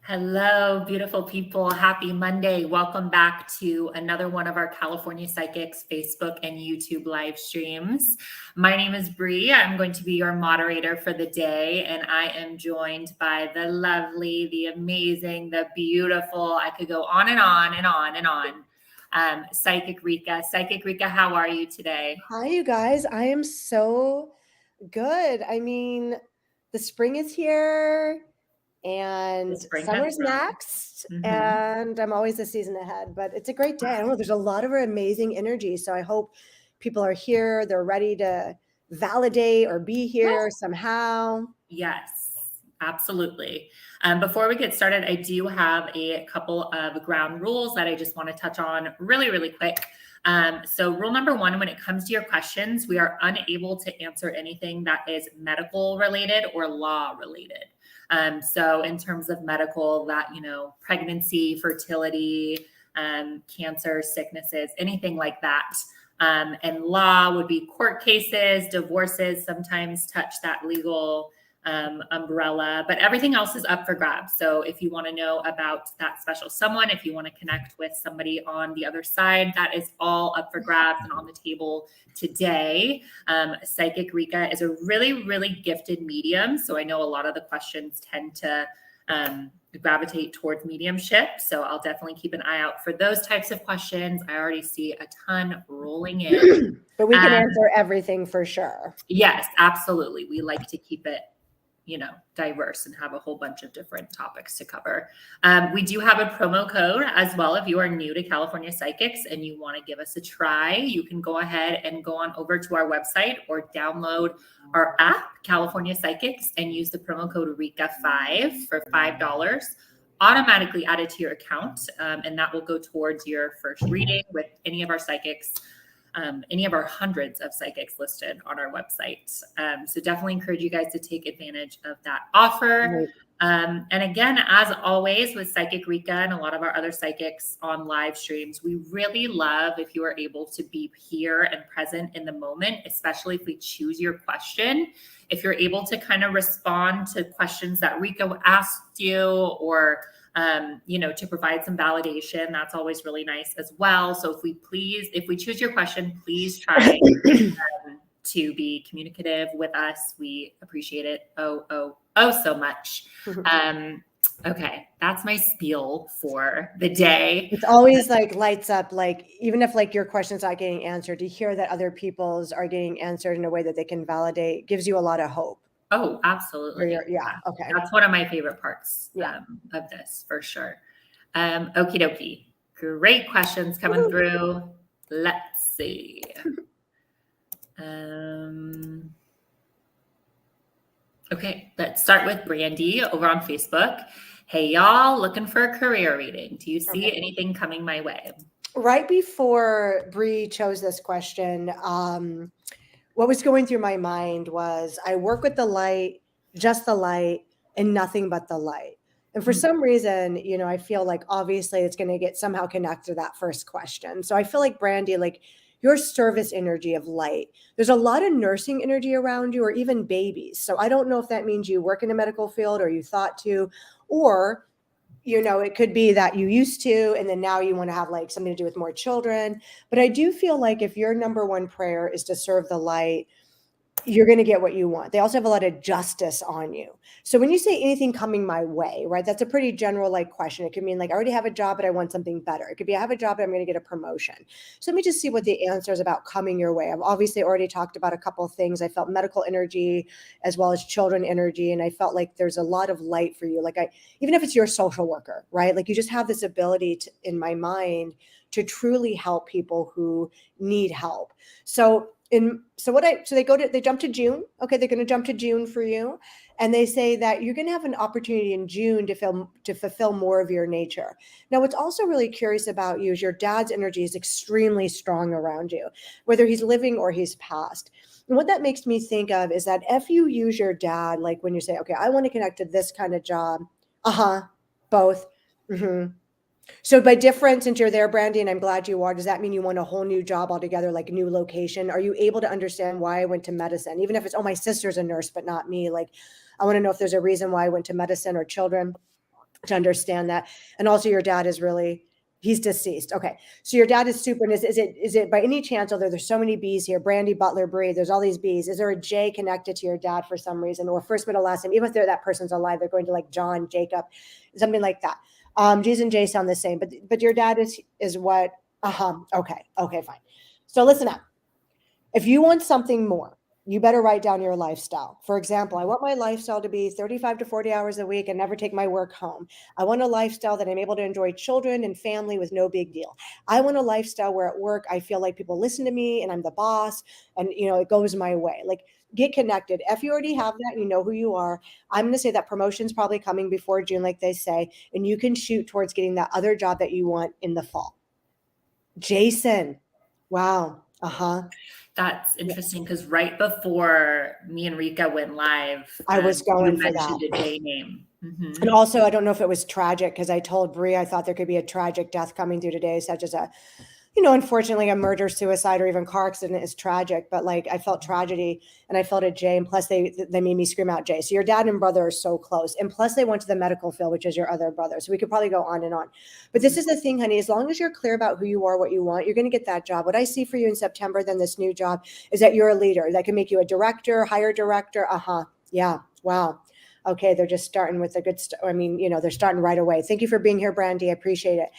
Hello, beautiful people. Happy Monday. Welcome back to another one of our California Psychics Facebook and YouTube live streams. My name is Bree. I'm going to be your moderator for the day, and I am joined by the lovely, the amazing, the beautiful, I could go on and on and on and on, Psychic Rika. Psychic Rika, how are you today? Hi, you guys. I am so good. I mean, the spring is here and summer's next, and I'm always a season ahead, but it's a great day. I don't know, there's a lot of amazing energy. So I hope people are here. They're ready to validate or be here somehow. Yes, absolutely. Before we get started, I do have a couple of ground rules that I just want to touch on really, really quick. So rule number one, when it comes to your questions, we are unable to answer anything that is medical related or law related. So in terms of medical, that, pregnancy, fertility, cancer, sicknesses, anything like that. And law would be court cases, divorces, sometimes touch that legal umbrella, but everything else is up for grabs. So if you want to know about that special someone, if you want to connect with somebody on the other side, that is all up for grabs and on the table today. Psychic Rika is a really, really gifted medium. So I know a lot of the questions tend to gravitate towards mediumship. So I'll definitely keep an eye out for those types of questions. I already see a ton rolling in. But we can answer everything for sure. Yes, absolutely. We like to keep it diverse and have a whole bunch of different topics to cover. We do have a promo code as well. If you are new to California Psychics and you want to give us a try, you can go ahead and go on over to our website or download our app, California Psychics, and use the promo code RIKA5 for $5 automatically added to your account. And that will go towards your first reading with any of our psychics. Any of our hundreds of psychics listed on our website. So definitely encourage you guys to take advantage of that offer. And again, as always with Psychic Rika and a lot of our other psychics on live streams, we really love if you are able to be here and present in the moment, especially if we choose your question. If you're able to kind of respond to questions that Rika asked you or to provide some validation, that's always really nice as well. So if we choose your question, please try to be communicative with us. We appreciate it. Oh, so much. Okay. That's my spiel for the day. It's always like lights up, like even if like your question's not getting answered, to hear that other people's are getting answered in a way that they can validate gives you a lot of hope. Oh, absolutely. Yeah. Okay. That's one of my favorite parts of this for sure. Okie dokie. Great questions coming through. Let's see. Okay, let's start with Brandy over on Facebook. Hey, y'all, looking for a career reading. Do you see anything coming my way? Right before Bree chose this question, what was going through my mind was I work with the light, just the light, and nothing but the light. And for some reason, I feel like obviously it's going to get somehow connected to that first question. So I feel like Brandy, like your service energy of light, there's a lot of nursing energy around you or even babies. So I don't know if that means you work in a medical field or you thought to, or it could be that you used to, and then now you want to have like something to do with more children. But I do feel like if your number one prayer is to serve the light, you're going to get what you want. They also have a lot of justice on you. So when you say anything coming my way, right, that's a pretty general like question. It could mean like, I already have a job, but I want something better. It could be, I have a job, but I'm going to get a promotion. So let me just see what the answer is about coming your way. I've obviously already talked about a couple of things. I felt medical energy as well as children energy. And I felt like there's a lot of light for you. Like even if it's your social worker, right? Like you just have this ability to, in my mind, to truly help people who need help. So they jump to June. Okay, they're going to jump to June for you, and they say that you're going to have an opportunity in June to fulfill more of your nature. Now, what's also really curious about you is your dad's energy is extremely strong around you, whether he's living or he's passed. And what that makes me think of is that if you use your dad, like when you say, okay, I want to connect to this kind of job, both. So by difference, since you're there, Brandy, and I'm glad you are, does that mean you want a whole new job altogether, like a new location? Are you able to understand why I went to medicine? Even if it's, my sister's a nurse, but not me. Like, I want to know if there's a reason why I went to medicine or children. to understand that. And also your dad is really, he's deceased. Okay. So your dad is super. And is it by any chance, although there's so many B's here, Brandy, Butler, Bree, there's all these B's. Is there a J connected to your dad for some reason, or first, middle, last name? Even if that person's alive, they're going to like John, Jacob, something like that. G's and J sound the same, but your dad is what? Okay. Okay, fine. So listen up. If you want something more, you better write down your lifestyle. For example, I want my lifestyle to be 35 to 40 hours a week and never take my work home. I want a lifestyle that I'm able to enjoy children and family with no big deal. I want a lifestyle where at work I feel like people listen to me and I'm the boss and it goes my way. Like, get connected. If you already have that, you know who you are. I'm going to say that promotion's probably coming before June, like they say, and you can shoot towards getting that other job that you want in the fall. Jason. Wow. That's interesting because right before me and Rika went live, I was going for mentioned that. a J name. Mm-hmm. And also, I don't know if it was tragic because I told Bree I thought there could be a tragic death coming through today, such as unfortunately a murder, suicide, or even car accident is tragic. But like, I felt tragedy and I felt a J, and plus they made me scream out J. So your dad and brother are so close, and plus they went to the medical field, which is your other brother. So we could probably go on and on. But this is the thing, honey. As long as you're clear about who you are, what you want, you're going to get that job. What I see for you in September, then this new job, is that you're a leader. That can make you a director, higher director. Yeah. Wow. Okay, they're just starting with a good. They're starting right away. Thank you for being here, Brandy. I appreciate it.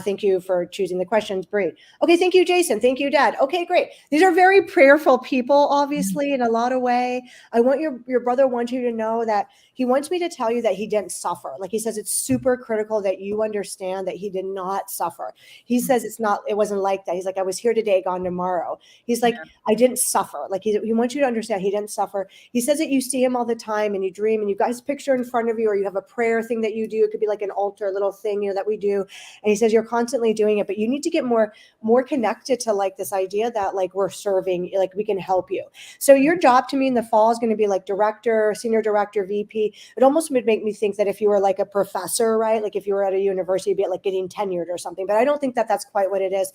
Thank you for choosing the questions, Bree. Okay, thank you, Jason. Thank you, Dad. Okay, great. These are very prayerful people, obviously, in a lot of way. I want your brother wants you to know that he wants me to tell you that he didn't suffer. Like, he says, it's super critical that you understand that he did not suffer. He says it wasn't like that. He's like, I was here today, gone tomorrow. He's like, I didn't suffer. Like, he wants you to understand he didn't suffer. He says that you see him all the time and you dream and you've got his picture in front of you, or you have a prayer thing that you do. It could be like an altar, a little thing, that we do. And he says, you're constantly doing it, but you need to get more connected to like this idea that like we're serving, like we can help you. So your job to me in the fall is going to be like director, senior director, VP. It almost would make me think that if you were like a professor, right? Like if you were at a university, you'd be like getting tenured or something, but I don't think that that's quite what it is.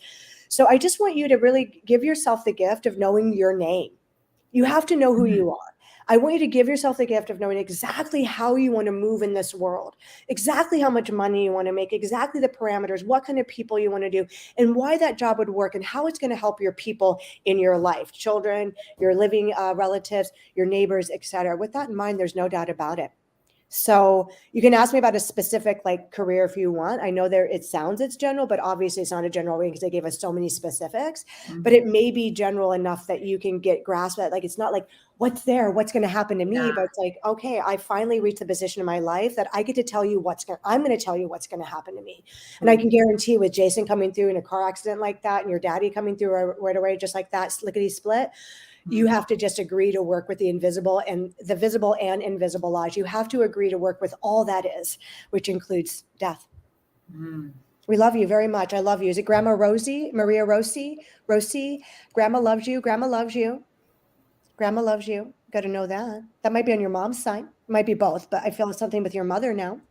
So I just want you to really give yourself the gift of knowing your name. You have to know who you are. I want you to give yourself the gift of knowing exactly how you want to move in this world, exactly how much money you want to make, exactly the parameters, what kind of people you want to do, and why that job would work, and how it's going to help your people in your life, children, your living relatives, your neighbors, etc. With that in mind, there's no doubt about it. So you can ask me about a specific like career if you want. I know it's general, but obviously it's not a general way because they gave us so many specifics, but it may be general enough that you can get grasp at. Like, it's not like what's going to happen to me, but it's like, okay, I finally reached the position in my life that I get to tell you I'm going to tell you what's going to happen to me. And I can guarantee with Jason coming through in a car accident like that, and your daddy coming through right away, just like that, lickety split, you have to just agree to work with the invisible and the visible and invisible laws. You have to agree to work with all that is, which includes death. We love you very much. I love you. Is it Grandma Rosie? Maria Rosie? Grandma loves you. Grandma loves you. Grandma loves you. Got to know that. That might be on your mom's side. It might be both, but I feel something with your mother now.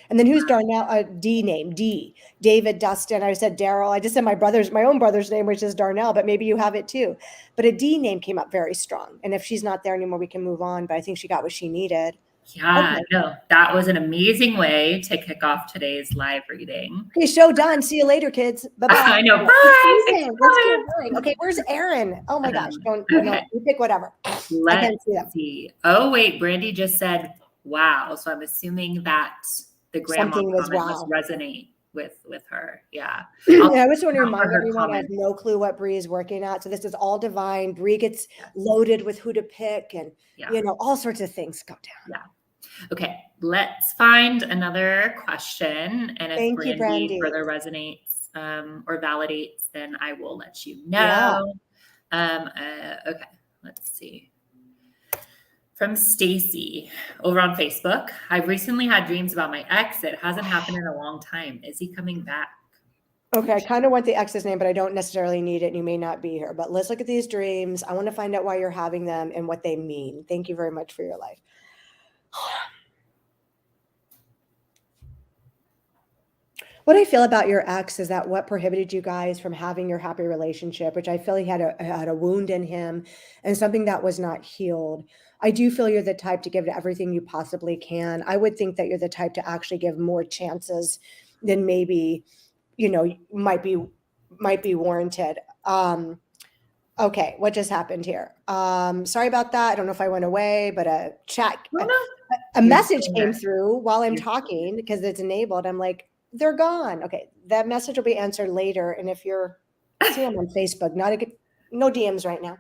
And then who's Darnell? D name, D. David, Dustin. I said Daryl. I just said my own brother's name, which is Darnell, but maybe you have it too. But a D name came up very strong. And if she's not there anymore, we can move on. But I think she got what she needed. Yeah, okay. No, that was an amazing way to kick off today's live reading. Okay, show done. See you later, kids. Bye-bye. I know. Bye. Let's keep going. Okay, where's Aaron? Oh my gosh. You pick whatever. Let's see. Oh, wait. Brandy just said, wow. So I'm assuming that the grandma comment must resonate with her. Yeah. I just want to remind everyone I have no clue what Bree is working at. So this is all divine. Bree gets loaded with who to pick and all sorts of things go down. Yeah. Okay. Let's find another question. And if Brandy further resonates or validates, then I will let you know. Yeah. Okay. Let's see. From Stacy over on Facebook. I've recently had dreams about my ex. It hasn't happened in a long time. Is he coming back? Okay, I kind of want the ex's name, but I don't necessarily need it, and you may not be here. But let's look at these dreams. I want to find out why you're having them and what they mean. Thank you very much for your life. What I feel about your ex is that what prohibited you guys from having your happy relationship, which I feel he had a wound in him and something that was not healed. I do feel you're the type to give it everything you possibly can. I would think that you're the type to actually give more chances than maybe, might be warranted. Okay, what just happened here? Sorry about that. I don't know if I went away, but a Oh, no. a You're message still came there. through while I'm You're- talking because it's enabled. I'm like, they're gone. Okay, that message will be answered later. And if you're, see, I'm on Facebook, no DMs right now.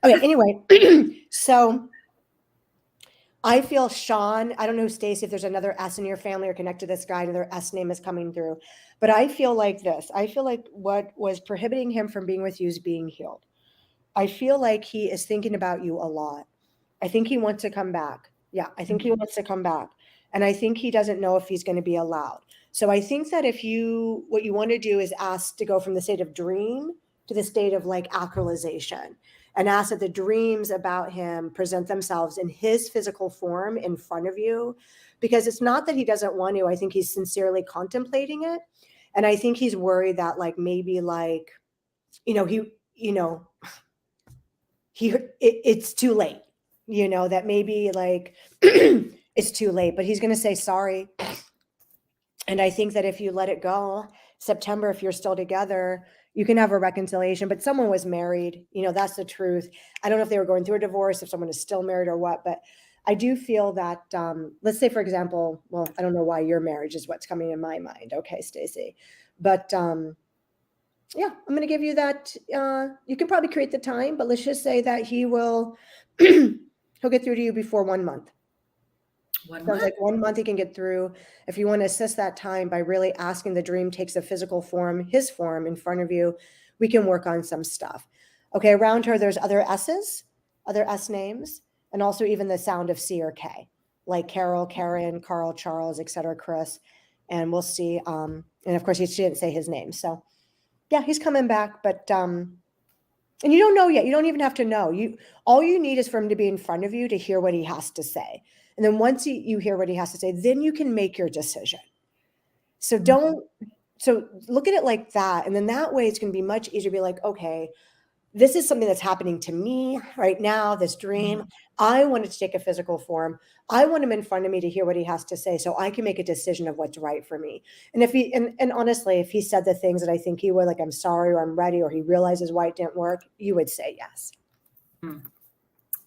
Okay, anyway, so I feel Sean, I don't know, Stacey, if there's another S in your family or connected to this guy, another S name is coming through. But I feel like this. I feel like what was prohibiting him from being with you is being healed. I feel like he is thinking about you a lot. I think he wants to come back. Yeah, I think he wants to come back. And I think he doesn't know if he's going to be allowed. So I think that what you want to do is ask to go from the state of dream to the state of like actualization, and ask that the dreams about him present themselves in his physical form in front of you, because it's not that he doesn't want to. I think he's sincerely contemplating it. And I think he's worried that like maybe like, it's too late, that maybe like it's too late, but he's going to say sorry. And I think that if you let it go, September, if you're still together, you can have a reconciliation. But someone was married, that's the truth. I don't know if they were going through a divorce, if someone is still married or what, but I do feel that, let's say, for example, well, I don't know why your marriage is what's coming in my mind. Okay, Stacey. But yeah, I'm going to give you that. You can probably create the time, but let's just say that he'll get through to you before 1 month. Sounds like 1 month he can get through. If you want to assess that time by really asking the dream takes a physical form, his form in front of you, we can work on some stuff. Okay, around her, there's other S's, other S names, and also even the sound of C or K, like Carol, Karen, Carl, Charles, etc., Chris. And we'll see. And of course, she didn't say his name. So yeah, he's coming back, but and you don't know yet. You don't even have to know. All you need is for him to be in front of you to hear what he has to say. And then once you hear what he has to say, then you can make your decision. So look at it like that. And then that way it's going to be much easier to be like, okay, this is something that's happening to me right now, this dream. I want it to take a physical form. I want him in front of me to hear what he has to say so I can make a decision of what's right for me. And if and honestly, if he said the things that I think he would, like, I'm sorry, or I'm ready, or he realizes why it didn't work, you would say yes.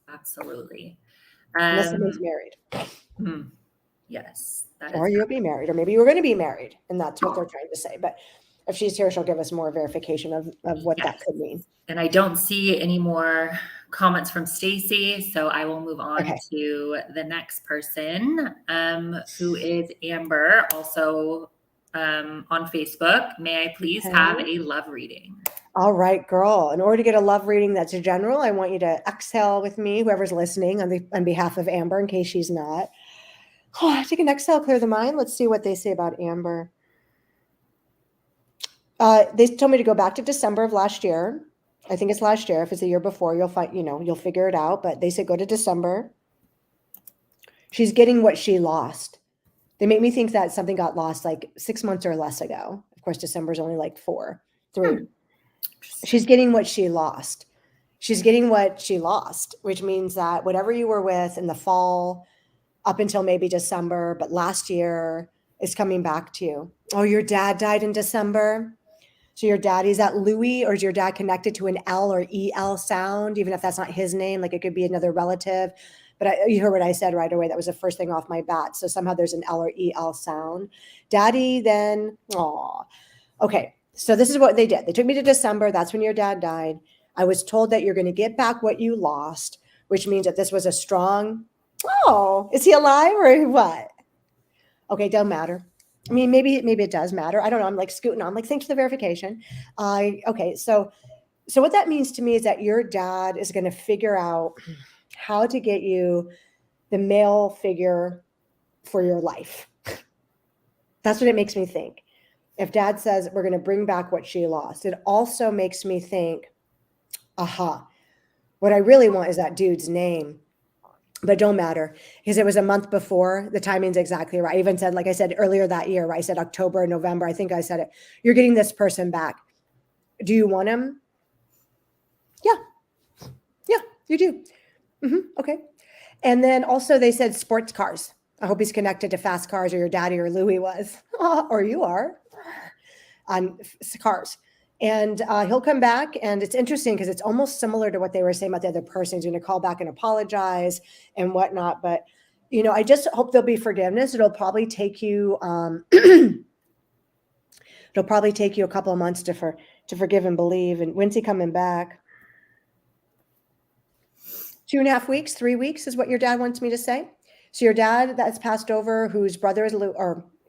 Absolutely. Unless someone's married. Yes. Or you'll be married, or maybe you're going to be married. And that's what they're trying to say. But if she's here, she'll give us more verification of what that could mean. And I don't see any more comments from Stacey, so I will move on to the next person, who is Amber, also on Facebook. May I please have a love reading? All right, girl. In order to get a love reading that's general, I want you to exhale with me, whoever's listening, on behalf of Amber, in case she's not. Take an exhale, clear the mind. Let's see what they say about Amber. They told me to go back to December of last year. I think it's last year. If it's the year before, you'll find, you'll figure it out. But they said go to December. She's getting what she lost. They make me think that something got lost like 6 months or less ago. Of course, December's only like 3. She's getting what she lost. She's getting what she lost, which means that whatever you were with in the fall up until maybe December, but last year, is coming back to you. Oh, your dad died in December. So your dad, is that Louis, or is your dad connected to an L or EL sound, even if that's not his name? Like, it could be another relative. But you heard what I said right away. That was the first thing off my bat. So somehow there's an L or EL sound. Daddy then, aw. Okay, so this is what they did. They took me to December. That's when your dad died. I was told that you're going to get back what you lost, which means that this was a strong, is he alive or what? Okay, don't matter. I mean, maybe it does matter. I don't know. I'm like scooting on. I'm like, thanks for the verification. Okay, so what that means to me is that your dad is going to figure out how to get you the male figure for your life. That's what it makes me think. If dad says we're going to bring back what she lost, it also makes me think, what I really want is that dude's name. But don't matter, because it was a month before. The timing's exactly right. I even said, like I said earlier that year, right? I said October, November. I think I said it. You're getting this person back. Do you want him? Yeah, you do. Okay. And then also they said sports cars. I hope he's connected to fast cars, or your daddy or Louie was, or you are, on cars. And he'll come back, and it's interesting because it's almost similar to what they were saying about the other person. He's going to call back and apologize and whatnot. But, I just hope there'll be forgiveness. It'll probably take you, it'll probably take you a couple of months to forgive and believe. And when's he coming back? 2.5 weeks, 3 weeks is what your dad wants me to say. So your dad that's passed over, whose brother is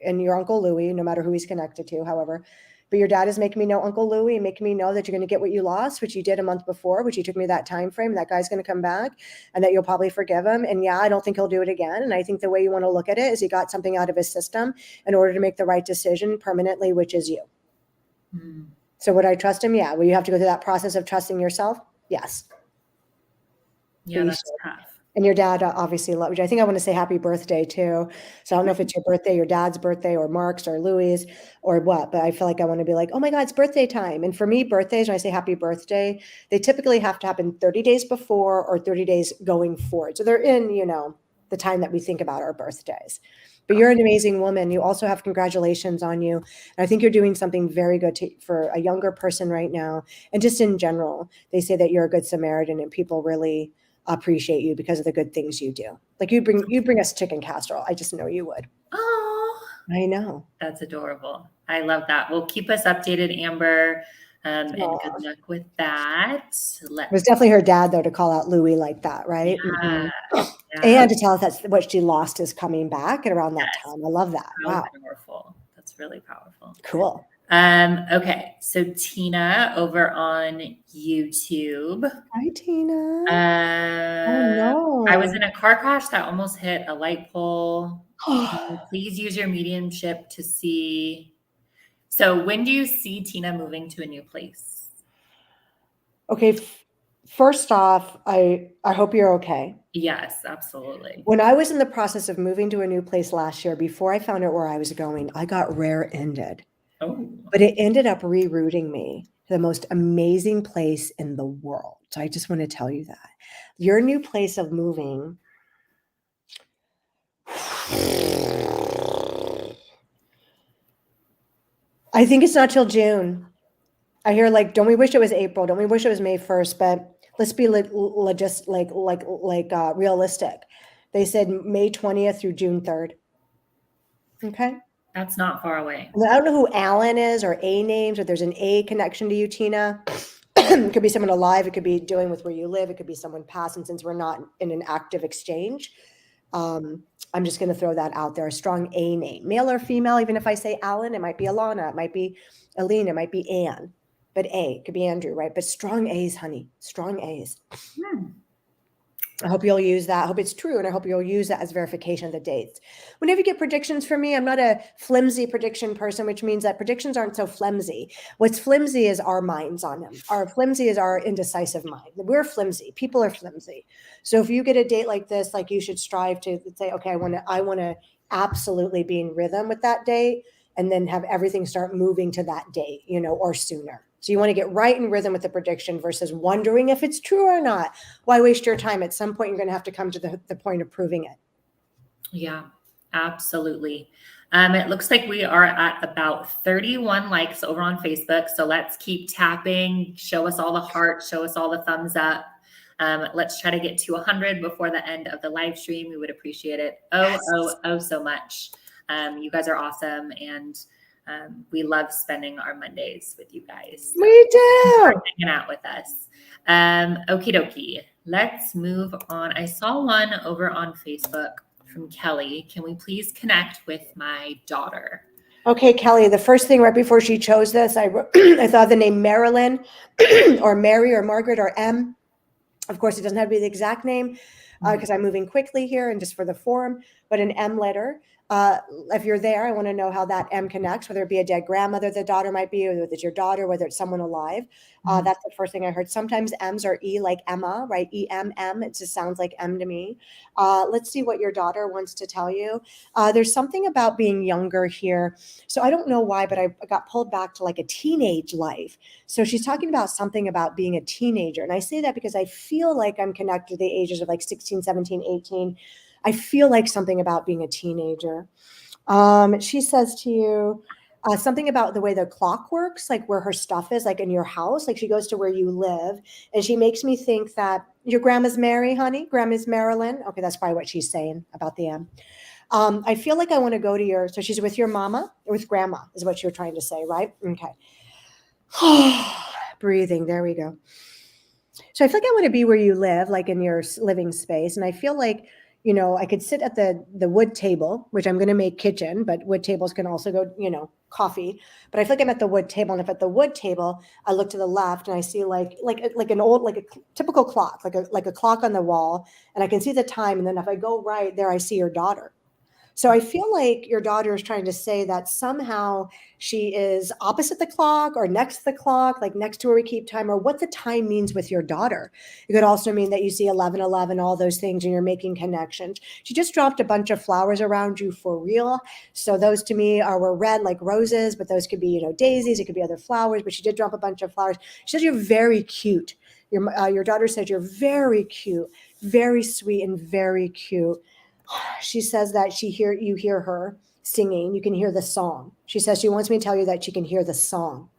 and your Uncle Louie, no matter who he's connected to, however, but your dad is making me know Uncle Louie and making me know that you're going to get what you lost, which you did a month before, which you took me that time frame. That guy's going to come back, and that you'll probably forgive him. And yeah, I don't think he'll do it again. And I think the way you want to look at it is he got something out of his system in order to make the right decision permanently, which is you. Mm. So would I trust him? Yeah. Will you have to go through that process of trusting yourself? Yes. Yeah, that's tough. And your dad obviously loved you. I think I want to say happy birthday too. So I don't know if it's your birthday, your dad's birthday, or Mark's or Louie's or what, but I feel like I want to be like, oh my God, it's birthday time. And for me, birthdays, when I say happy birthday, they typically have to happen 30 days before or 30 days going forward. So they're in, the time that we think about our birthdays. But you're an amazing woman. You also have congratulations on you. And I think you're doing something very good for a younger person right now. And just in general, they say that you're a good Samaritan, and people really appreciate you because of the good things you do. Like you bring us chicken casserole. I just know you would. Oh, I know. That's adorable. I love that. Well, keep us updated, Amber. And good luck with that. It was definitely her dad, though, to call out Louie like that, right? Yeah, mm-hmm. Yeah. And to tell us that's what she lost is coming back at around that time. I love that. Wow. Powerful. That's really powerful. Cool. Okay. So Tina over on YouTube. Hi, Tina. Oh no. I was in a car crash that almost hit a light pole. Please use your mediumship to see. So when do you see Tina moving to a new place? Okay. First off, I hope you're okay. Yes, absolutely. When I was in the process of moving to a new place last year, before I found out where I was going, I got rear-ended. Oh. But it ended up rerouting me to the most amazing place in the world. So I just want to tell you that. Your new place of moving, I think it's not till June. I hear don't we wish it was April? Don't we wish it was May 1st? But let's be realistic. They said May 20th through June 3rd. Okay. That's not far away. I don't know who Alan is or A names, or there's an A connection to you, Tina. It could be someone alive. It could be doing with where you live. It could be someone passed. And since we're not in an active exchange, I'm just going to throw that out there. A strong A name, male or female. Even if I say Alan, it might be Alana. It might be Aline. It might be Anne. But A, it could be Andrew, right? But strong A's, honey. Strong A's. I hope you'll use that. I hope it's true. And I hope you'll use that as verification of the dates. Whenever you get predictions from me, I'm not a flimsy prediction person, which means that predictions aren't so flimsy. What's flimsy is our minds on them. Our flimsy is our indecisive mind. We're flimsy. People are flimsy. So if you get a date like this, you should strive to say, okay, I want to absolutely be in rhythm with that date, and then have everything start moving to that date, or sooner. So you want to get right in rhythm with the prediction versus wondering if it's true or not. Why waste your time? At some point, you're going to have to come to the point of proving it. Yeah, absolutely. It looks like we are at about 31 likes over on Facebook. So let's keep tapping. Show us all the hearts. Show us all the thumbs up. Let's try to get to 100 before the end of the live stream. We would appreciate it. Oh, so much. You guys are awesome. And we love spending our Mondays with you guys. So we do. Hanging out with us. Okie dokie. Let's move on. I saw one over on Facebook from Kelly. Can we please connect with my daughter? Okay, Kelly, the first thing right before she chose this, I thought the name Marilyn or Mary or Margaret or M. Of course, it doesn't have to be the exact name because I'm moving quickly here and just for the forum, but an M letter. If you're there, I want to know how that M connects, whether it be a dead grandmother the daughter might be, or whether it's your daughter, whether it's someone alive. Mhm. That's the first thing I heard. Sometimes M's are E, like Emma, right? E-M-M. It just sounds like M to me. Let's see what your daughter wants to tell you. There's something about being younger here. So I don't know why, but I got pulled back to like a teenage life. So she's talking about something about being a teenager. And I say that because I feel like I'm connected to the ages of like 16, 17, 18. I feel like something about being a teenager. She says to you something about the way the clock works, like where her stuff is, like in your house. Like she goes to where you live, and she makes me think that your grandma's Mary, honey. Grandma's Marilyn. Okay, that's probably what she's saying about the M. I feel like I want to go to your. So she's with your mama or with grandma, is what you're trying to say, right? Okay. Breathing. There we go. So I feel like I want to be where you live, like in your living space. And I feel like, I could sit at the wood table, which I'm going to make kitchen, but wood tables can also go, coffee. But I feel like I'm at the wood table. And if at the wood table, I look to the left and I see like an old, like a typical clock, like a clock on the wall. And I can see the time. And then if I go right there, I see your daughter. So I feel like your daughter is trying to say that somehow she is opposite the clock or next to the clock, like next to where we keep time, or what the time means with your daughter. It could also mean that you see 11:11, all those things, and you're making connections. She just dropped a bunch of flowers around you for real. So those to me were red like roses, but those could be, daisies. It could be other flowers, but she did drop a bunch of flowers. She says you're very cute. Your daughter said you're very cute, very sweet, and very cute. She says that you hear her singing. You can hear the song. She says she wants me to tell you that she can hear the song.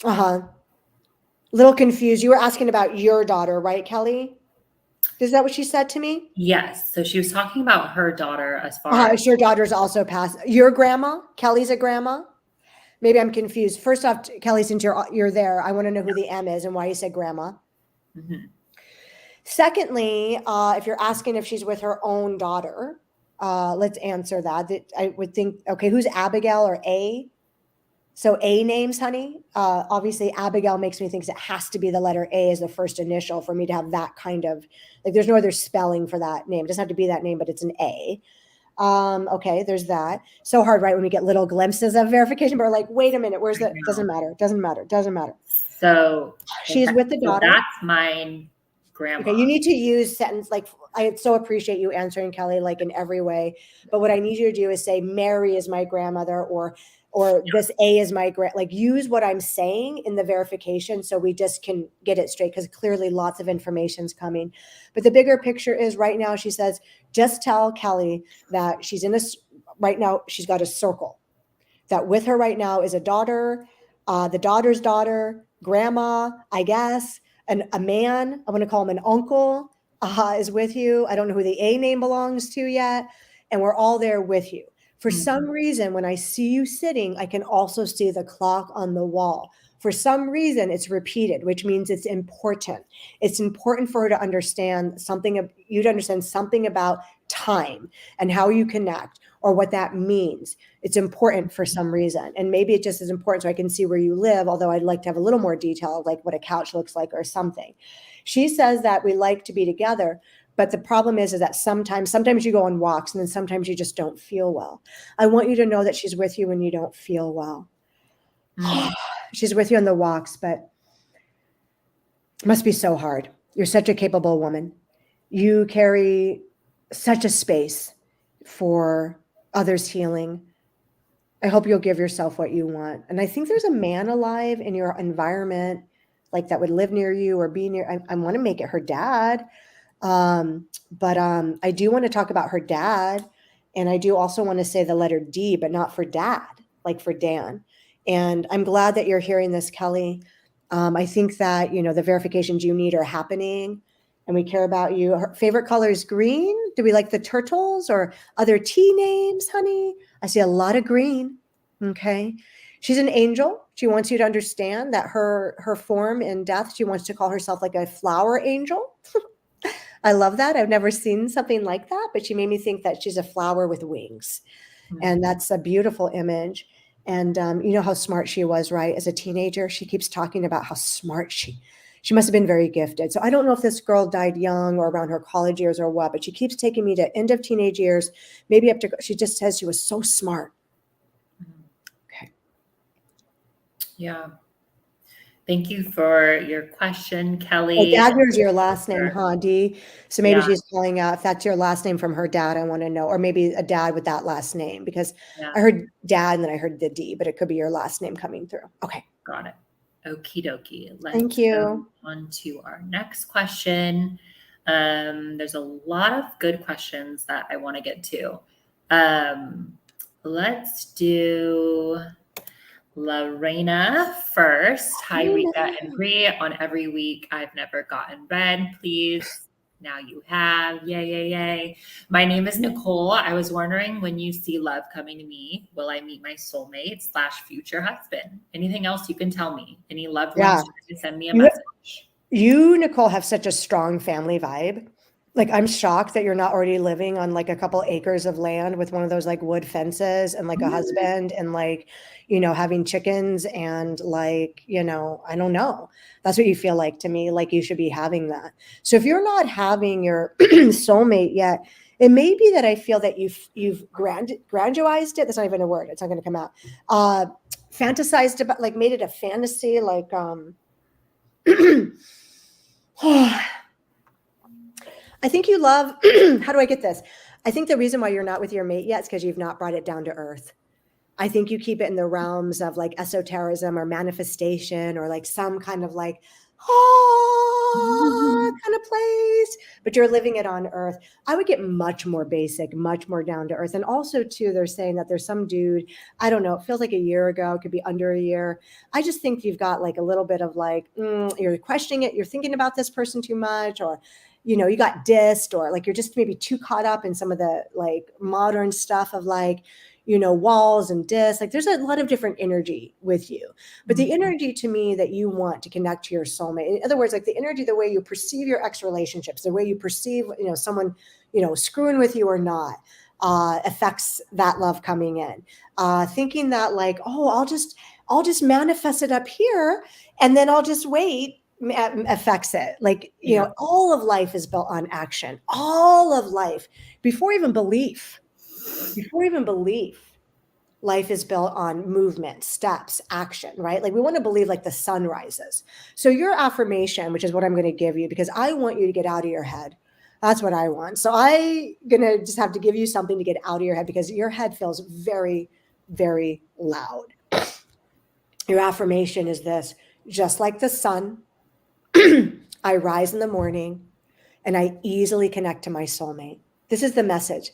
Little confused. You were asking about your daughter, right, Kelly? Is that what she said to me? Yes. So she was talking about her daughter as far as Your daughter's also passed. Your grandma? Kelly's a grandma? Maybe I'm confused. First off, Kelly, since you're there, I want to know who the M is and why you said grandma. Mhm. Secondly, if you're asking if she's with her own daughter, let's answer that. I would think, okay, who's Abigail or A? So A names, honey. Obviously, Abigail makes me think it has to be the letter A as the first initial for me to have that kind of, like, there's no other spelling for that name. It doesn't have to be that name, but it's an A. Okay, there's that. So hard, right? When we get little glimpses of verification, but we're like, wait a minute, where's the, doesn't matter. So She's with the so daughter. that's my grandma. Okay, you need to use sentence like I so appreciate you answering, Kelly, like in every way. But what I need you to do is say Mary is my grandmother, or this A is my like use what I'm saying in the verification so we just can get it straight, because clearly lots of information's coming. But the bigger picture is right now she says, just tell Kelly that she's in right now, she's got a circle. That with her right now is a daughter, the daughter's daughter, grandma, I guess, and a man, I'm going to call him an uncle, is with you. I don't know who the A name belongs to yet. And we're all there with you. For some reason, when I see you sitting, I can also see the clock on the wall. For some reason, it's repeated, which means it's important. It's important for her to understand something, you to understand something about time and how you connect or what that means. It's important for some reason. And maybe it just is important so I can see where you live, although I'd like to have a little more detail, like what a couch looks like or something. She says that we like to be together, but the problem is that sometimes you go on walks and then sometimes you just don't feel well. I want you to know that she's with you when you don't feel well. She's with you on the walks, but it must be so hard. You're such a capable woman. You carry such a space for others' healing. I hope you'll give yourself what you want. And I think there's a man alive in your environment, like that would live near you or be near. I want to make it her dad. But I do want to talk about her dad. And I do also want to say the letter D, but not for dad, like for Dan. And I'm glad that you're hearing this, Kelly. I think that, the verifications you need are happening and we care about you. Her favorite color is green. Do we like the turtles or other tea names, honey? I see a lot of green. Okay. She's an angel. She wants you to understand that her form in death, she wants to call herself like a flower angel. I love that. I've never seen something like that, but she made me think that she's a flower with wings. And that's a beautiful image. And you know how smart she was, right? As a teenager, she keeps talking about how smart she She must have been very gifted. So I don't know if this girl died young or around her college years or what, but she keeps taking me to end of teenage years, maybe up to, she just says she was so smart. Okay. Yeah. Thank you for your question, Well, Kelly. Dagger's your last name, huh, Dee? So maybe Yeah. she's calling out if that's your last name from her dad. I want to know, or maybe a dad with that last name, because Yeah. I heard dad and then I heard the D, but it could be your last name coming through. Okay. Got it. Okie dokie. Thank Let's you. go on to our next question. There's a lot of good questions that I want to get to. Let's do Lorena first. Hi, Rika and Bree. On every week, I've never gotten read. Please. Now you have. Yay, yay, yay. My name is Nicole. I was wondering, when you see love coming to me, will I meet my soulmate / future husband? Anything else you can tell me? Any loved ones trying to send me a message? You, Nicole, have such a strong family vibe. Like, I'm shocked that you're not already living on like a couple acres of land with one of those like wood fences and like a husband and like, having chickens and like, I don't know. That's what you feel like to me. Like you should be having that. So if you're not having your soulmate yet, it may be that I feel that you've grandiozed it. That's not even a word. It's not going to come out. Fantasized about, like, made it a fantasy, like, I think you love, how do I get this? I think the reason why you're not with your mate yet is because you've not brought it down to earth. I think you keep it in the realms of like esotericism or manifestation or like some kind of like, kind of place, but you're living it on earth. I would get much more basic, much more down to earth. And also too, they're saying that there's some dude, I don't know, it feels like a year ago, it could be under a year. I just think you've got like a little bit of like, you're questioning it. You're thinking about this person too much, or, you got dissed, or like, you're just maybe too caught up in some of the like modern stuff of like, walls and discs. Like there's a lot of different energy with you, but the energy to me that you want to connect to your soulmate, in other words, like the energy, the way you perceive your ex relationships, the way you perceive, someone, screwing with you or not, affects that love coming in. Thinking that like, oh, I'll just manifest it up here and then I'll just wait, affects it. Like, all of life is built on action, all of life, before even belief, life is built on movement, steps, action, right? Like we want to believe like the sun rises. So your affirmation, which is what I'm going to give you, because I want you to get out of your head. That's what I want. So I'm going to just have to give you something to get out of your head, because your head feels very, very loud. Your affirmation is this: just like the sun, I rise in the morning and I easily connect to my soulmate. This is the message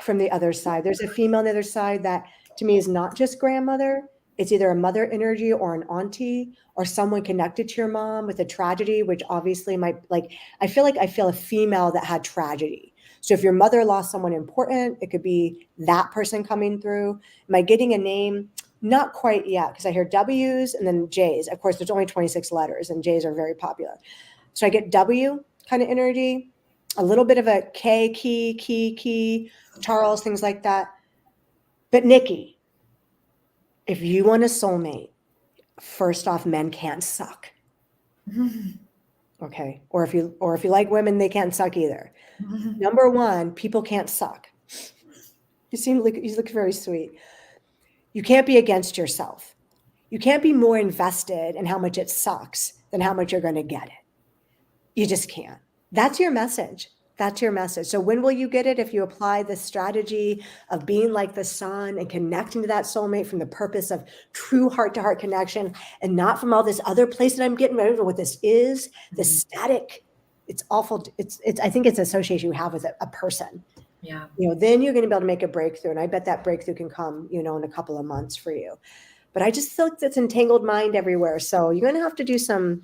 from the other side. There's a female on the other side that to me is not just grandmother. It's either a mother energy or an auntie or someone connected to your mom with a tragedy, which obviously might, like, I feel a female that had tragedy. So if your mother lost someone important, it could be that person coming through. Am I getting a name? Not quite yet, because I hear W's and then J's. Of course, there's only 26 letters and J's are very popular. So I get W kind of energy, a little bit of a K, key, Charles, things like that. But Nikki, if you want a soulmate, first off, men can't suck. Okay. Or if you like women, they can't suck either. Number one, people can't suck. You look very sweet. You can't be against yourself. You can't be more invested in how much it sucks than how much you're going to get it. You just can't. That's your message. That's your message. So when will you get it? If you apply the strategy of being like the sun and connecting to that soulmate from the purpose of true heart-to-heart connection, and not from all this other place that I'm getting. I don't know what this is. The static. It's awful. It's. I think it's association you have with a person. Yeah. Then you're going to be able to make a breakthrough, and I bet that breakthrough can come, in a couple of months for you. But I just feel like it's entangled mind everywhere. So you're going to have to do some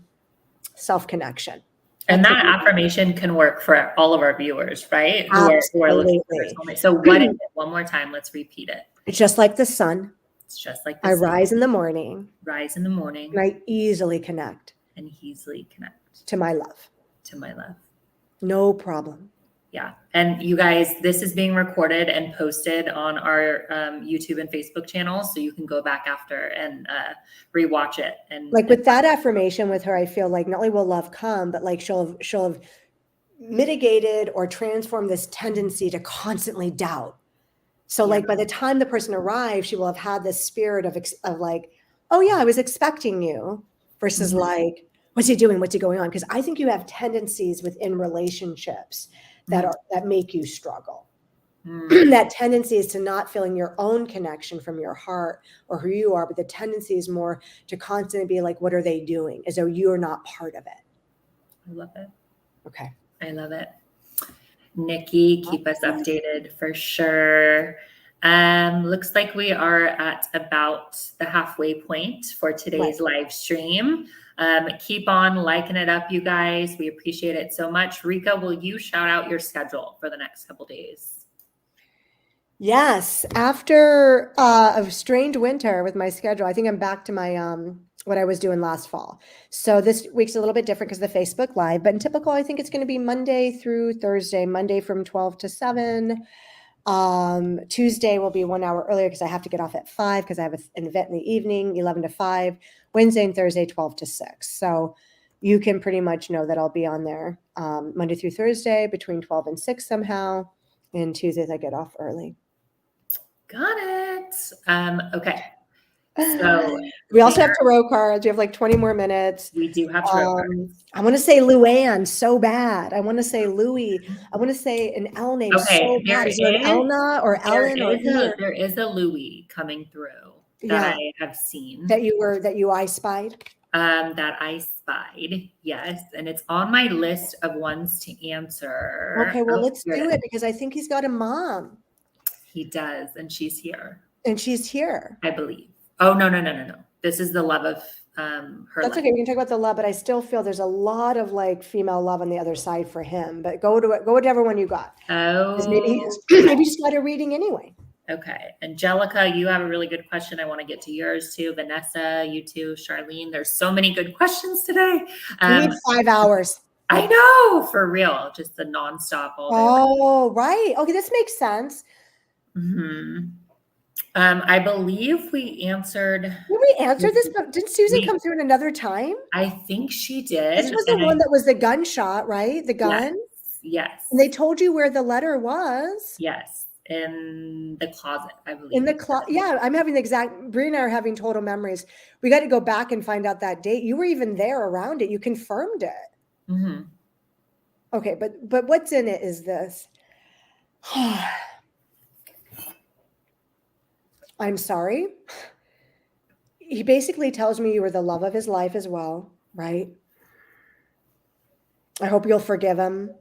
self-connection. And that affirmation can work for all of our viewers, right? Who are looking for their soulmate. So what is it? One more time, let's repeat it. It's just like the sun. It's just like the I sun. rise in the morning. Rise in the morning. And I easily connect. And easily connect. To my love. To my love. No problem. Yeah. And you guys, this is being recorded and posted on our YouTube and Facebook channels. So you can go back after and rewatch it. And like with that affirmation with her, I feel like not only will love come, but like she'll have mitigated or transformed this tendency to constantly doubt. So like by the time the person arrives, she will have had this spirit of like, oh yeah, I was expecting you, versus like, what's he doing? What's he going on? Because I think you have tendencies within relationships that make you struggle. That tendency is to not feeling your own connection from your heart or who you are, but the tendency is more to constantly be like, what are they doing? As though you are not part of it. I love it. Okay. I love it. Nikki, keep us updated for sure. Looks like we are at about the halfway point for today's live stream. Keep on liking it up, you guys. We appreciate it so much. Rika, will you shout out your schedule for the next couple days? Yes. After a strange winter with my schedule, I think I'm back to my what I was doing last fall. So this week's a little bit different because of the Facebook Live, but in typical, I think it's going to be Monday through Thursday, Monday from 12 to 7. Tuesday will be 1 hour earlier because I have to get off at 5 because I have an event in the evening, 11 to 5. Wednesday and Thursday, 12 to 6. So you can pretty much know that I'll be on there Monday through Thursday between 12 and 6 somehow. And Tuesdays I get off early. Got it. Okay. So we also have tarot cards. We have like 20 more minutes. We do have tarot cards. I want to say Luann so bad. I want to say Louis. I want to say an L name so bad. Is there an Elna or Ellen or there is a Louis coming through that I have seen. That you I spied? That I spied, yes. And it's on my list of ones to answer. Okay, well, let's do it because I think he's got a mom. He does, and she's here. And she's here. I believe. Oh, no. This is the love of her. That's okay. We can talk about the love, but I still feel there's a lot of like female love on the other side for him. But go whichever one you got. Oh, maybe you just got a reading anyway. Okay. Angelica, you have a really good question. I want to get to yours too. Vanessa, you too. Charlene, there's so many good questions today. We need 5 hours. I know, for real. Just the nonstop all day. Oh, right. Okay, this makes sense. I believe we answered. Did we answer this? But didn't Susan come through at another time? I think she did. This was the one that was the gunshot, right? The gun? Yes. And they told you where the letter was? Yes. In the closet, I believe. In the closet. Yeah, I'm having the exact, Brie and I are having total memories. We got to go back and find out that date. You were even there around it. You confirmed it. Okay, but what's in it is this. I'm sorry. He basically tells me you were the love of his life as well, right? I hope you'll forgive him.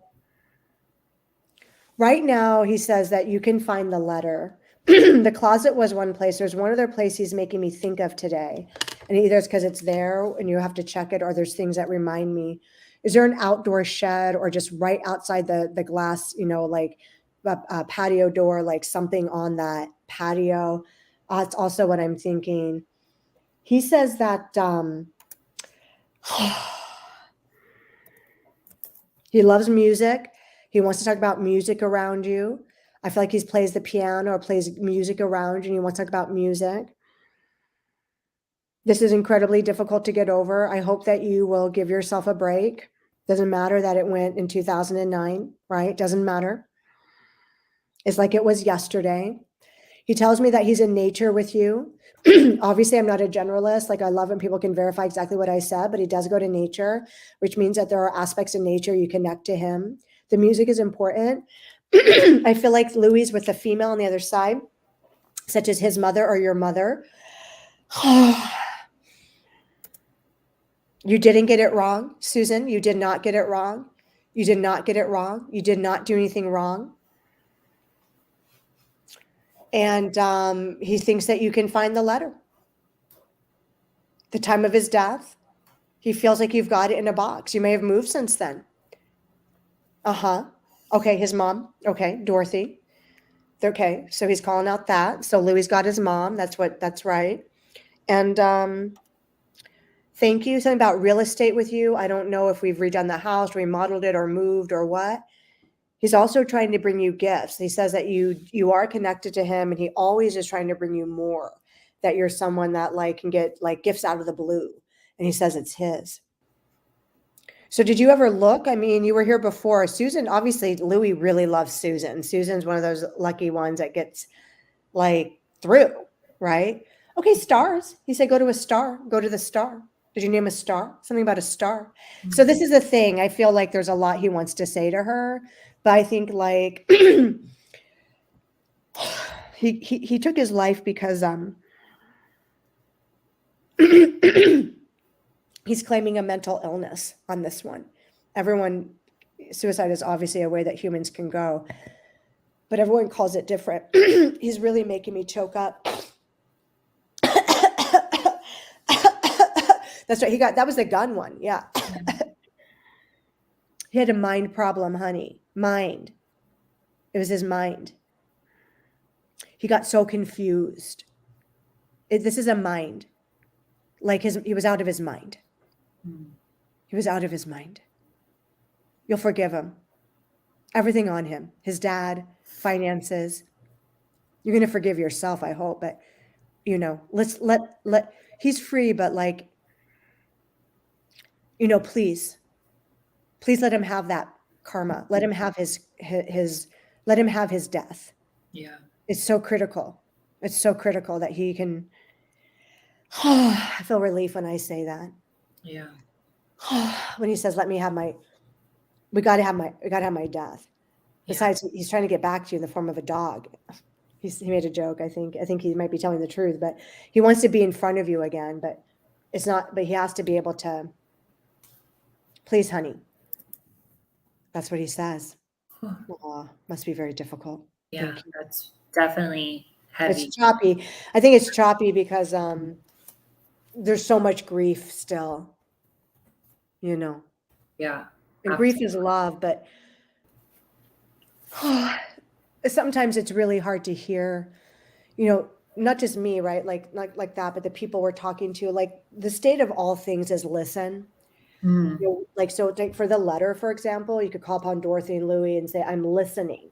Right now, he says that you can find the letter. The closet was one place. There's one other place he's making me think of today. And either it's because it's there and you have to check it, or there's things that remind me. Is there an outdoor shed or just right outside the glass, like a patio door, like something on that patio? That's also what I'm thinking. He says that he loves music. He wants to talk about music around you. I feel like he plays the piano or plays music around you, and he wants to talk about music. This is incredibly difficult to get over. I hope that you will give yourself a break. Doesn't matter that it went in 2009, right? Doesn't matter. It's like it was yesterday. He tells me that he's in nature with you. Obviously, I'm not a generalist. Like, I love when people can verify exactly what I said, but he does go to nature, which means that there are aspects in nature you connect to him. The music is important. I feel like Louis with the female on the other side, such as his mother or your mother. You didn't get it wrong, Susan. You did not get it wrong. You did not get it wrong. You did not do anything wrong. And he thinks that you can find the letter. The time of his death, he feels like you've got it in a box. You may have moved since then. Okay, his mom. Okay, Dorothy. Okay, so he's calling out that. So Louis got his mom. That's right. And thank you. Something about real estate with you. I don't know if we've redone the house, remodeled it, or moved or what. He's also trying to bring you gifts. He says that you are connected to him, and he always is trying to bring you more, that you're someone that like can get like gifts out of the blue. And he says it's his. So did you ever look? I mean, you were here before. Susan, obviously, Louis really loves Susan. Susan's one of those lucky ones that gets like through, right? Okay, stars. He said, go to a star. Go to the star. Did you name a star? Something about a star. So this is the thing. I feel like there's a lot he wants to say to her, but I think like he took his life because he's claiming a mental illness on this one. Suicide is obviously a way that humans can go, but everyone calls it different. He's really making me choke up. That's right. That was the gun one. Yeah. He had a mind problem, honey. Mind. It was his mind. He got so confused. This is a mind. Like he was out of his mind. He was out of his mind. You'll forgive him. Everything on him. His dad, finances. You're going to forgive yourself, I hope. But, you know, let's let he's free, but like, you know, please let him have that karma. Let him have let him have his death. Yeah. It's so critical. It's so critical that he can. I feel relief when I say that. Yeah. When he says, we got to have my death. Besides, he's trying to get back to you in the form of a dog. He made a joke. I think he might be telling the truth, but he wants to be in front of you again, but it's not, but he has to be able to, please, honey. That's what he says. Must be very difficult. Yeah, that's definitely heavy. It's choppy. I think it's choppy because there's so much grief still, you know. Yeah. And grief is love, but sometimes it's really hard to hear, you know, not just me, right? Like that, but the people we're talking to, like the state of all things is listen. You know, like, so take for the letter, for example, you could call upon Dorothy and Louis and say, I'm listening.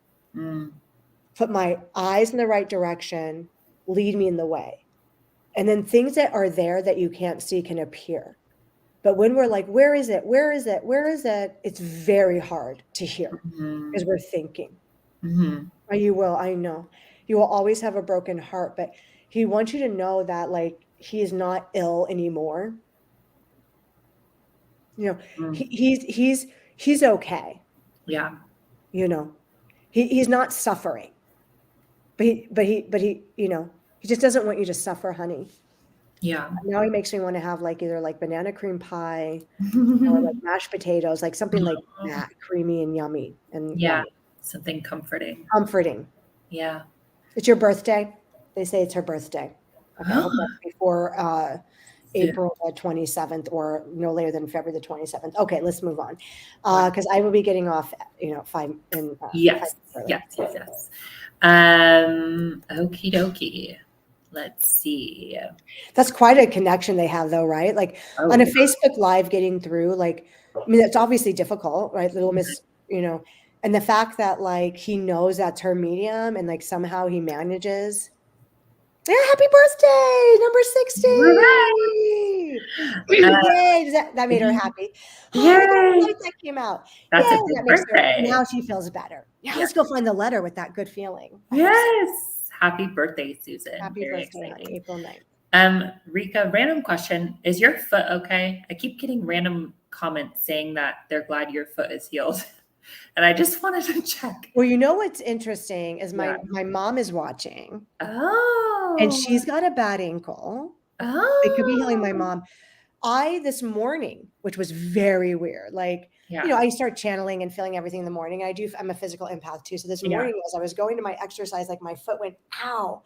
Put my eyes in the right direction, lead me in the way. And then things that are there that you can't see can appear. But when we're like, where is it? Where is it? Where is it? It's very hard to hear because we're thinking. Oh, you will, I know. You will always have a broken heart, but he wants you to know that like he is not ill anymore. You know, he's okay. Yeah. You know, he's not suffering, but he, you know, he just doesn't want you to suffer, honey. Yeah. Now he makes me want to have like either like banana cream pie or like mashed potatoes, like something like that, creamy and yummy. And yeah, something comforting. Comforting. Yeah. It's your birthday. They say it's her birthday. Okay, I hope that's before April 27th or no later than February the 27th. Okay, let's move on. Because I will be getting off, you know, 5 and yes. Okie dokie. Let's see. That's quite a connection they have though, right? Like on a Facebook Live getting through, like, I mean, it's obviously difficult, right? Little Miss, you know, and the fact that like he knows that's her medium and like somehow he manages. Yeah, happy birthday, number 60. Yay, that made her happy. Yay. That came out. That's a big birthday. Now she feels better. Now let's go find the letter with that good feeling. Yes. Happy birthday, Susan. Happy birthday, honey, April 9th. Rika, random question. Is your foot okay? I keep getting random comments saying that they're glad your foot is healed. And I just wanted to check. Well, you know what's interesting is my mom is watching. Oh. And she's got a bad ankle. Oh. It could be healing my mom. This morning, which was very weird, like, you know, I start channeling and feeling everything in the morning. I'm a physical empath too. So this morning, as I was going to my exercise, like my foot went, ow.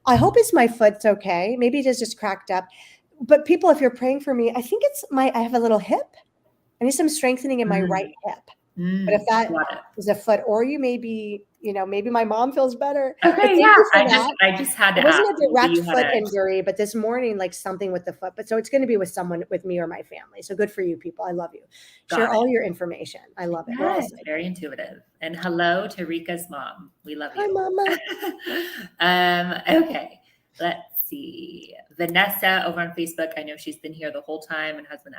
I hope my foot's okay. Maybe it is just cracked up. But people, if you're praying for me, I think I have a little hip. I need some strengthening in my right hip. But if that Got it. is a foot, or you maybe, maybe my mom feels better. But Okay, thank yeah. you for I that. just had It to ask. wasn't a Maybe direct you had foot a injury, but this morning, like something with the foot. But so it's going to be with someone, with me or my family. So good for you people. I love you. Share got it. all your information. I love it. We're all Yes, psychic. very intuitive. And hello to Rika's mom. We love Hi, you. Mama. Okay, let's see. Vanessa over on Facebook. I know she's been here the whole time and has been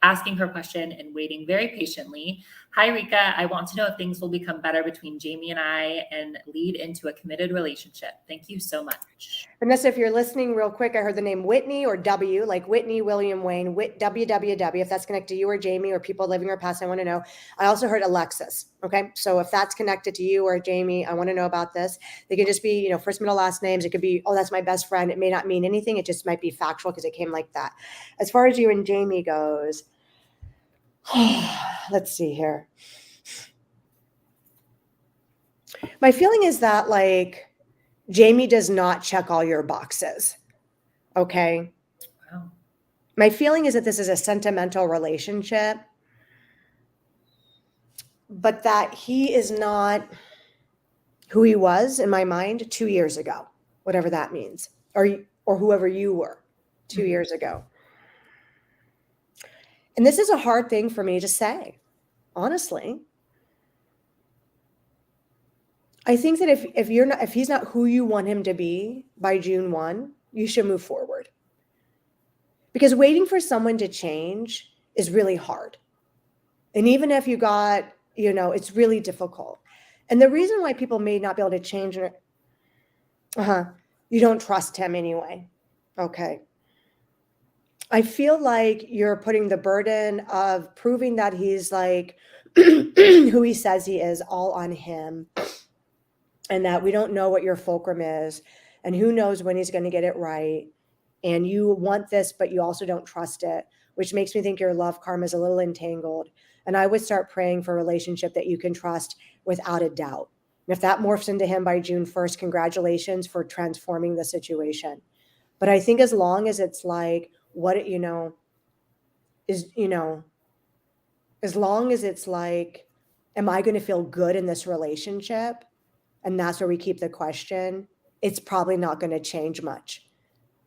asking her question and waiting very patiently. Hi, Rika. I want to know if things will become better between Jamie and I and lead into a committed relationship. Thank you so much. Vanessa, if you're listening real quick, I heard the name Whitney or W, like Whitney, William, Wayne, WWW. If that's connected to you or Jamie or people living or past, I want to know. I also heard Alexis. Okay. So if that's connected to you or Jamie, I want to know about this. They could just be, first, middle, last names. It could be, oh, that's my best friend. It may not mean anything. It just might be factual because it came like that. As far as you and Jamie goes, let's see here. My feeling is that like Jamie does not check all your boxes. Okay. Wow. My feeling is that this is a sentimental relationship, but that he is not who he was in my mind 2 years ago, whatever that means, or whoever you were 2 years ago. And this is a hard thing for me to say, honestly. I think that if he's not who you want him to be by June 1, you should move forward. Because waiting for someone to change is really hard. And even if you got, it's really difficult. And the reason why people may not be able to change, you don't trust him anyway. Okay. I feel like you're putting the burden of proving that he's like who he says he is all on him, and that we don't know what your fulcrum is, and who knows when he's going to get it right. And you want this, but you also don't trust it, which makes me think your love karma is a little entangled. And I would start praying for a relationship that you can trust without a doubt. And if that morphs into him by June 1st, congratulations for transforming the situation. But I think as long as it's like, as long as it's like, am I going to feel good in this relationship? And that's where we keep the question. It's probably not going to change much.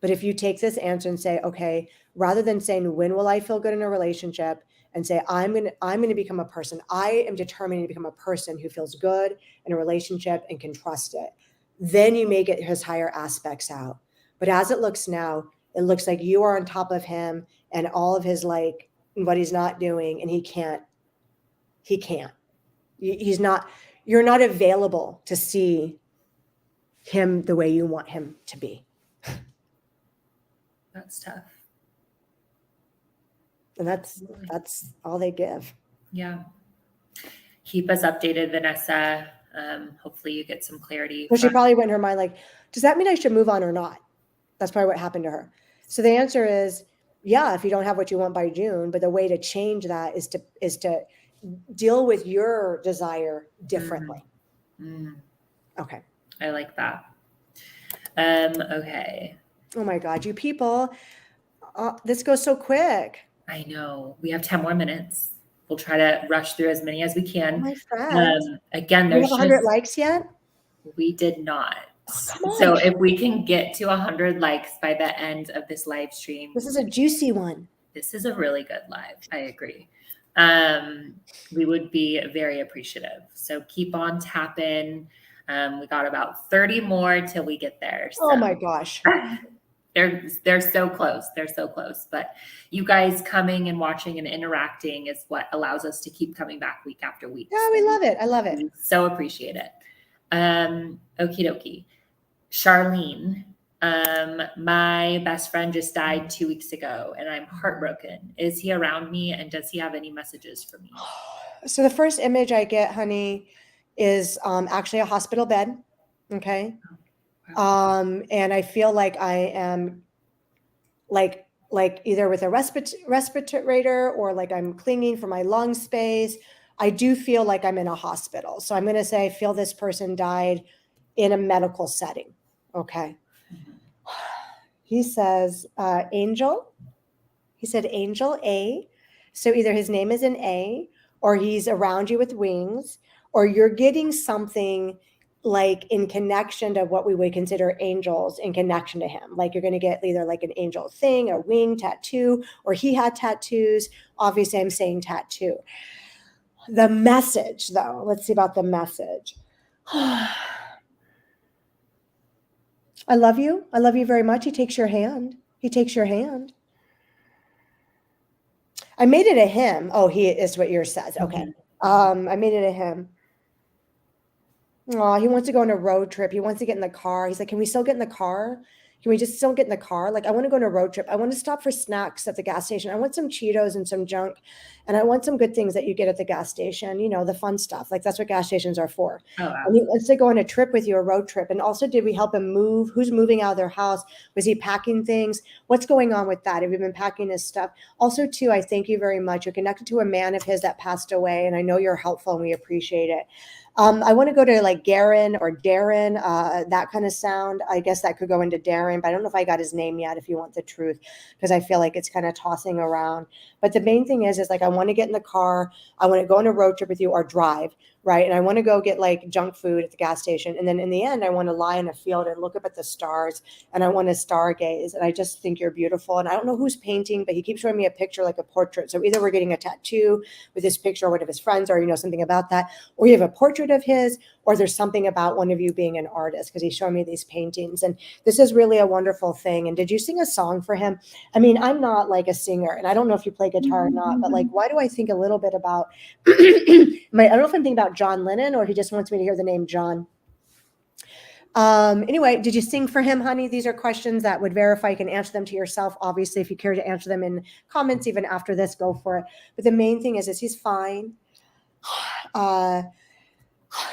But if you take this answer and say, okay, rather than saying, when will I feel good in a relationship, and say, I'm going to become a person. I am determined to become a person who feels good in a relationship and can trust it. Then you may get his higher aspects out. But as it looks now, it looks like you are on top of him and all of his, like, what he's not doing. And he can't. He's not, you're not available to see him the way you want him to be. That's tough. And that's all they give. Yeah. Keep us updated, Vanessa. Hopefully you get some clarity. So she probably went in her mind like, does that mean I should move on or not? That's probably what happened to her. So the answer is, yeah, if you don't have what you want by June, but the way to change that is to deal with your desire differently. Okay. I like that. Okay. Oh my God, you people, this goes so quick. I know. We have 10 more minutes. We'll try to rush through as many as we can. My friends. Again, Do we there's have 100 likes yet? We did not. Oh, so if we can get to 100 likes by the end of this live stream. This is a juicy one. This is a really good live. I agree. We would be very appreciative. So keep on tapping. We got about 30 more till we get there. So. Oh my gosh. They're so close. They're so close. But you guys coming and watching and interacting is what allows us to keep coming back week after week. Yeah, we love it. I love it. We so appreciate it. Okie dokie. Charlene, my best friend just died 2 weeks ago and I'm heartbroken. Is he around me and does he have any messages for me? So the first image I get, honey, is actually a hospital bed. Okay. And I feel like I am like either with a respirator or like I'm clinging for my lung space. I do feel like I'm in a hospital. So I'm going to say I feel this person died in a medical setting. Okay. He says, Angel. He said Angel A. So either his name is an A or he's around you with wings, or you're getting something like in connection to what we would consider angels in connection to him. Like you're going to get either like an angel thing, a wing tattoo, or he had tattoos. Obviously, I'm saying tattoo. The message, though, let's see about the message. I love you. I love you very much. He takes your hand. He takes your hand. I made it a him. Oh, he is what yours says. Okay. I made it a him. Oh, he wants to go on a road trip. He wants to get in the car. He's like, can we still get in the car? Can we just still get in the car? Like, I want to go on a road trip. I want to stop for snacks at the gas station. I want some Cheetos and some junk. And I want some good things that you get at the gas station, you know, the fun stuff. Like, that's what gas stations are for. Oh, wow. And he wants to go on a trip with you, a road trip. And also, did we help him move? Who's moving out of their house? Was he packing things? What's going on with that? Have you been packing his stuff? Also, too, I thank you very much. You're connected to a man of his that passed away. And I know you're helpful and we appreciate it. I want to go to like Garen or Darren, that kind of sound. I guess that could go into Darren, but I don't know if I got his name yet, if you want the truth, because I feel like it's kind of tossing around. But the main thing is like, I want to get in the car. I want to go on a road trip with you or drive, right? And I want to go get like junk food at the gas station. And then in the end, I want to lie in a field and look up at the stars and I want to stargaze. And I just think you're beautiful. And I don't know who's painting, but he keeps showing me a picture, like a portrait. So either we're getting a tattoo with this picture or one of his friends, or, you know, something about that, or you have a portrait of his, or there's something about one of you being an artist, because he's showing me these paintings. And this is really a wonderful thing. And did you sing a song for him? I mean, I'm not like a singer, and I don't know if you play guitar or not, but like, why do I think a little bit about, I don't know if I'm thinking about John Lennon, or if he just wants me to hear the name John. Anyway, did you sing for him, honey? These are questions that would verify. You can answer them to yourself. Obviously, if you care to answer them in comments, even after this, go for it. But the main thing is he's fine.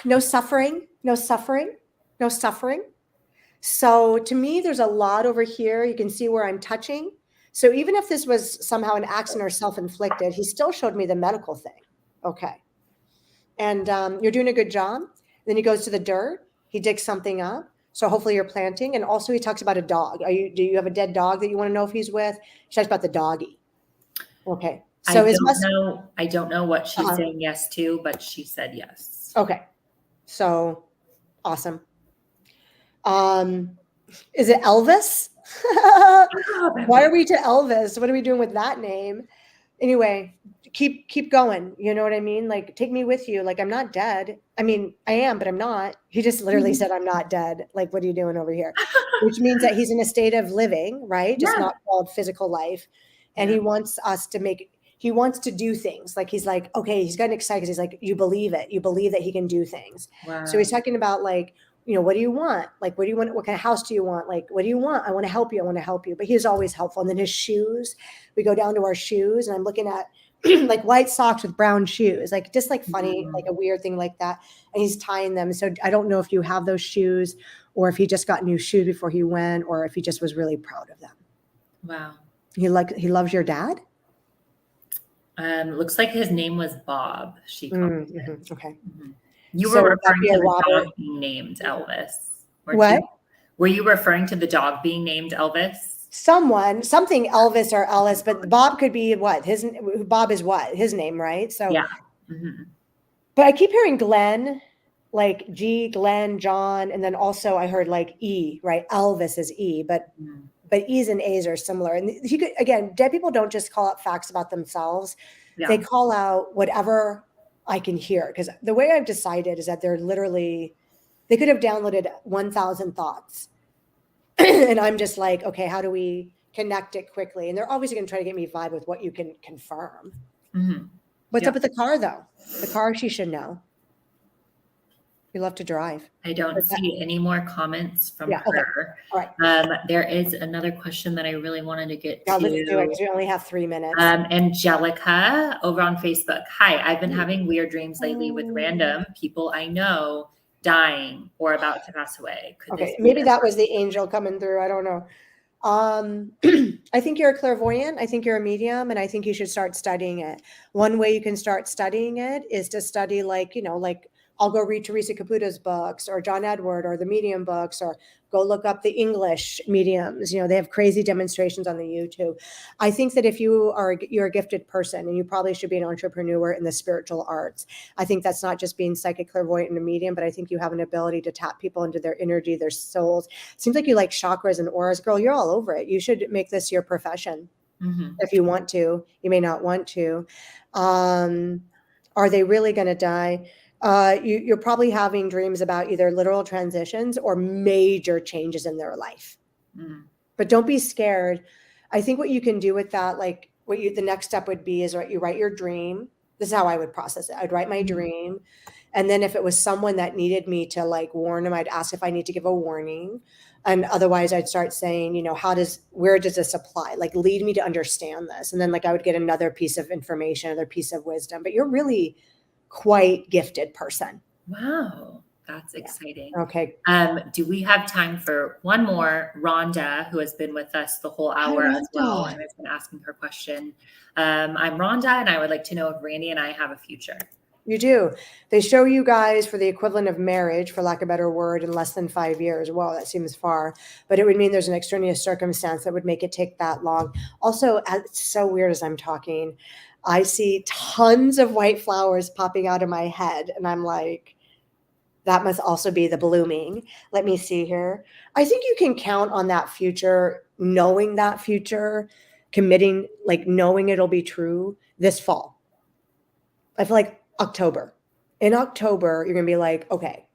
No suffering, no suffering, no suffering. So to me, there's a lot over here. You can see where I'm touching. So even if this was somehow an accident or self-inflicted, he still showed me the medical thing. Okay. And you're doing a good job. Then he goes to the dirt. He digs something up. So hopefully you're planting. And also he talks about a dog. Do you have a dead dog that you want to know if he's with? He talks about the doggy. Okay. So I don't know what she's saying yes to, but she said yes. Okay. So awesome. Is it Elvis? Why are we to Elvis? What are we doing with that name? Anyway, keep going. You know what I mean? Like, take me with you. Like, I'm not dead. I mean, I am, but I'm not. He just literally said, I'm not dead. Like, what are you doing over here? Which means that he's in a state of living, right? Just not called physical life. And he wants us to he wants to do things. Like, he's like, okay, he's gotten excited because he's like, you believe it. You believe that he can do things. Wow. So he's talking about like, you know, what do you want? Like, what do you want? What kind of house do you want? Like, what do you want? I want to help you. I want to help you. But he was always helpful. And then his shoes, we go down to our shoes and I'm looking at like white socks with brown shoes, like just like funny, like a weird thing like that. And he's tying them. So I don't know if you have those shoes or if he just got new shoes before he went, or if he just was really proud of them. Wow. He loves your dad? Looks like his name was Bob. She commented. Mm-hmm. Okay. Mm-hmm. You were referring to the dog being named Elvis. What? Were you referring to the dog being named Elvis? Something Elvis or Ellis, but Bob could be what? Bob is what? His name, right? So yeah. Mm-hmm. But I keep hearing Glenn, like G, Glenn, John, and then also I heard like E, right? Elvis is E, but E's and A's are similar. And he could, again, dead people don't just call out facts about themselves. Yeah. They call out whatever I can hear. Because the way I've decided is that they could have downloaded 1,000 thoughts. And I'm just like, okay, how do we connect it quickly? And they're obviously going to try to get me vibe with what you can confirm. Mm-hmm. What's up with the car, though? The car, she should know. You love to drive. I don't see any more comments from her. Okay. All right. There is another question that I really wanted to get to. Let's do it because we only have 3 minutes. Angelica over on Facebook. Hi, I've been having weird dreams lately with random people I know dying or about to pass away. Maybe that was the angel coming through. I don't know. I think you're a clairvoyant. I think you're a medium, and I think you should start studying it. One way you can start studying it is to study like I'll go read Teresa Caputa's books or John Edward or the Medium books, or go look up the English mediums. They have crazy demonstrations on the YouTube. I think that if you're a gifted person, and you probably should be an entrepreneur in the spiritual arts. I think that's not just being psychic, clairvoyant, and a medium, but I think you have an ability to tap people into their energy, their souls. It seems like you like chakras and auras. Girl, you're all over it. You should make this your profession. If you want to. You may not want to. Are they really going to die? You're probably having dreams about either literal transitions or major changes in their life. But don't be scared. I think what you can do with that, like the next step would be is you write your dream. This is how I would process it. I'd write my dream. And then if it was someone that needed me to like warn them, I'd ask if I need to give a warning. And otherwise I'd start saying, where does this apply? Like, lead me to understand this. And then like I would get another piece of information, another piece of wisdom. But you're really quite gifted person. Wow. That's exciting. Okay. Do we have time for one more? Rhonda, who has been with us the whole hour as well, and has been asking her question. I'm Rhonda, and I would like to know if Randy and I have a future. You do. They show you guys for the equivalent of marriage, for lack of a better word, in less than 5 years. Wow, that seems far. But it would mean there's an extraneous circumstance that would make it take that long. Also, it's so weird as I'm talking, I see tons of white flowers popping out of my head. And I'm like, that must also be the blooming. Let me see here. I think you can count on that future, knowing that future, committing, like knowing it'll be true this fall. I feel like October. In October, you're going to be like, okay,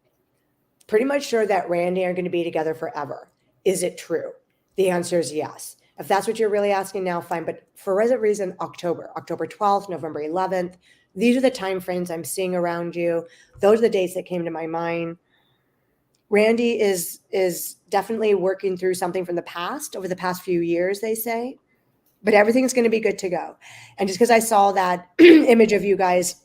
pretty much sure that Randy are going to be together forever. Is it true? The answer is yes. If that's what you're really asking now, fine. But for a reason, October 12th, November 11th, these are the time frames I'm seeing around you. Those are the dates that came to my mind. Randy is definitely working through something from the past, over the past few years, they say. But everything's going to be good to go. And just because I saw that image of you guys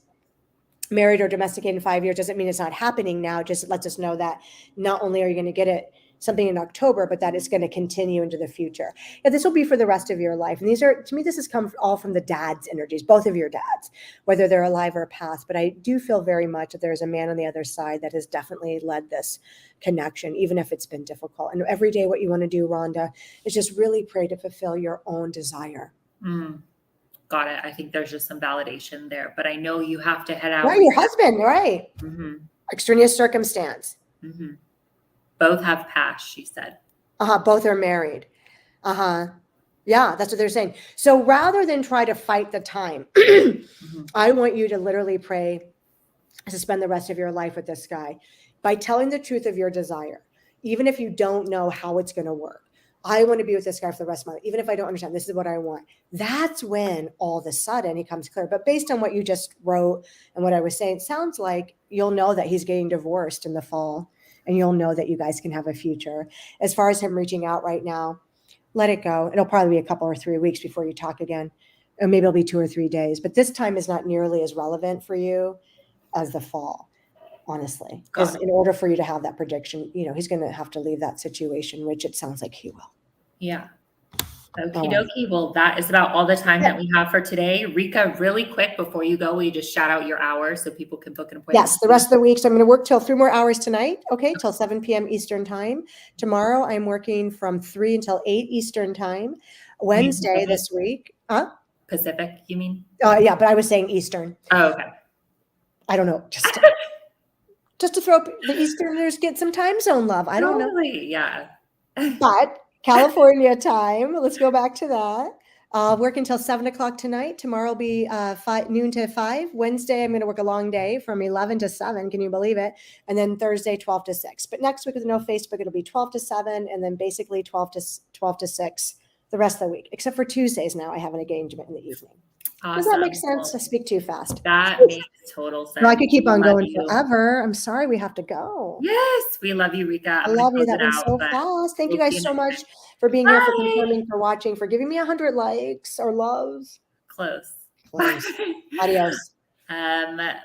married or domesticated in 5 years doesn't mean it's not happening now. Just lets us know that not only are you going to get something in October, but that it's going to continue into the future. Yeah, this will be for the rest of your life. And these are, to me, this has come all from the dad's energies, both of your dads, whether they're alive or past. But I do feel very much that there's a man on the other side that has definitely led this connection, even if it's been difficult. And every day what you want to do, Rhonda, is just really pray to fulfill your own desire. Got it. I think there's just some validation there, but I know you have to head out. Right, your husband, right? Extraneous circumstance. Both have passed, she said. Both are married. Yeah, that's what they're saying. So rather than try to fight the time, I want you to literally pray to spend the rest of your life with this guy by telling the truth of your desire, even if you don't know how it's going to work. I want to be with this guy for the rest of my life, even if I don't understand, this is what I want. That's when all of a sudden he comes clear. But based on what you just wrote and what I was saying, it sounds like you'll know that he's getting divorced in the fall, and you'll know that you guys can have a future. As far as him reaching out right now, let it go. It'll probably be a couple or 3 weeks before you talk again. Or maybe it'll be 2 or 3 days. But this time is not nearly as relevant for you as the fall, honestly. Because in order for you to have that prediction, he's going to have to leave that situation, which it sounds like he will. Yeah. Okie dokie. Well, that is about all the time that we have for today. Rika, really quick before you go, will you just shout out your hours so people can book an appointment? Yes, the rest of the week. So I'm going to work till 3 more hours tonight. Okay, till 7 p.m. Eastern time. Tomorrow I'm working from 3 until 8 Eastern time. Wednesday this week. Pacific, you mean? Yeah, but I was saying Eastern. Oh, okay. I don't know. Just to throw up the Easterners get some time zone love. I don't know. Yeah. But California time. Let's go back to that. Work until 7 o'clock tonight. Tomorrow will be noon to 5. Wednesday, I'm going to work a long day from 11 to 7. Can you believe it? And then Thursday, 12 to 6. But next week with no Facebook, it'll be 12 to 7, and then basically 12 to 6 the rest of the week. Except for Tuesdays now, I have an engagement in the evening. Awesome. Does that make sense? I speak too fast. That makes total sense. Well, I could keep on going forever. I'm sorry we have to go. Yes, we love you, Rika. I love you. That went so fast. Thank you guys so much for being here, for confirming, for watching, for giving me 100 likes or loves. Close. Adios.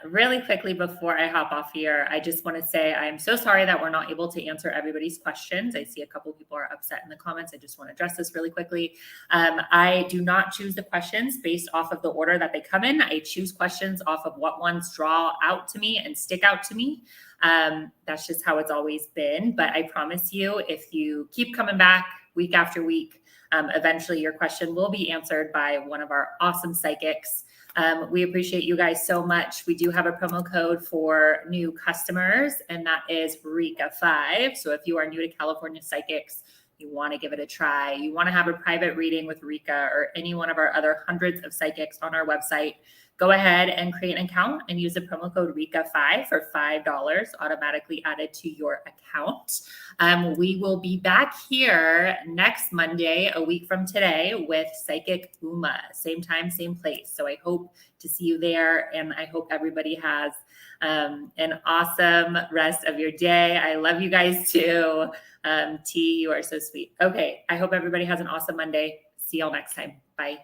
Really quickly before I hop off here, I just want to say I'm so sorry that we're not able to answer everybody's questions. I see a couple people are upset in the comments. I just want to address this really quickly. I do not choose the questions based off of the order that they come in. I choose questions off of what ones draw out to me and stick out to me. That's just how it's always been. But I promise you, if you keep coming back week after week, eventually your question will be answered by one of our awesome psychics. We appreciate you guys so much. We do have a promo code for new customers, and that is Rika5. So if you are new to California Psychics, you want to give it a try, you want to have a private reading with Rika or any one of our other hundreds of psychics on our website, go ahead and create an account and use the promo code Rika5 for $5 automatically added to your account. We will be back here next Monday, a week from today, with Psychic Uma. Same time, same place. So I hope to see you there, and I hope everybody has an awesome rest of your day. I love you guys too. T, you are so sweet. Okay, I hope everybody has an awesome Monday. See y'all next time. Bye.